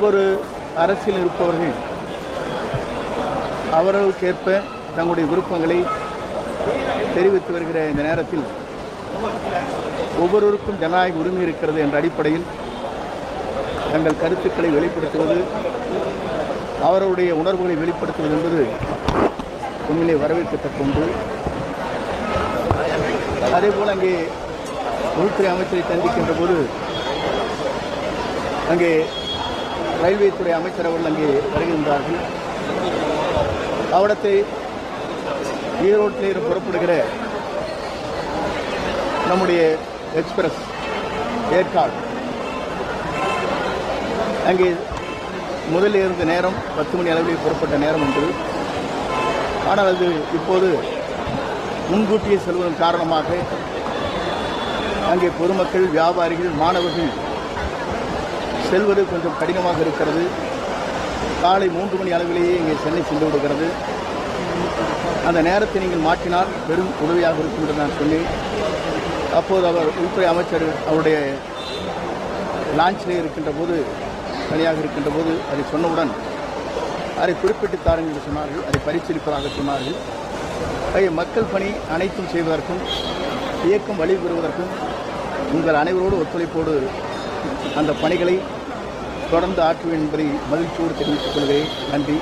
ஒவ்வொரு அரசியல் இருப்பவர்கள் அவர்களுக்கேற்ப தங்களுடைய விருப்பங்களை தெரிவித்து வருகிற இந்த நேரத்தில் ஒவ்வொருவருக்கும் ஜனநாயக உரிமை இருக்கிறது என்ற அடிப்படையில் தங்கள் கருத்துக்களை வெளிப்படுத்துவது, அவர்களுடைய உணர்வுகளை வெளிப்படுத்துவது என்பது உண்மையிலே வரவேற்கத்தக்க ஒன்று. அதேபோல் அங்கே உள்துறை அமைச்சரை சந்திக்கின்ற போது அங்கே ரயில்வே துறை அமைச்சர் அவர்கள் அங்கே வருகின்றார்கள். அவடத்தை ஈரோட்டில் புறப்படுகிற நம்முடைய எக்ஸ்பிரஸ் ஏற்காடு அங்கே முதலில் இருந்த நேரம் 10 மணி அளவில் புறப்பட்ட நேரம் உண்டு. ஆனால் அது இப்போது முன்கூட்டியே செல்வதன் காரணமாக அங்கே பொதுமக்கள், வியாபாரிகள், மாணவர்கள் செல்வது கொஞ்சம் கடினமாக இருக்கிறது. காலை 3 மணி அளவிலேயே இங்கே சென்னை சென்று விடுகிறது. அந்த நேரத்தை நீங்கள் மாற்றினால் பெரும் உதவியாக இருக்கும் என்று நான் சொன்னேன். அப்போது அவர் உள்துறை அமைச்சர் அவருடைய லான்ச்சிலே இருக்கின்ற போது, தனியாக இருக்கின்ற போது அதை சொன்னவுடன் அதை குறிப்பிட்டு தாருங்கள் என்று சொன்னார்கள். அதை பரிசீலிப்பதாக சொன்னார்கள். மக்கள் பணி அனைத்தும் செய்வதற்கும் இயக்கம் வழிபெறுவதற்கும் உங்கள் அனைவரோடு ஒத்துழைப்போடு அந்த பணிகளை தொடர்ந்து ஆற்றுவேன் என்பதை மகிழ்ச்சியோடு தெரிவித்துக் கொள்கிறேன். நன்றி.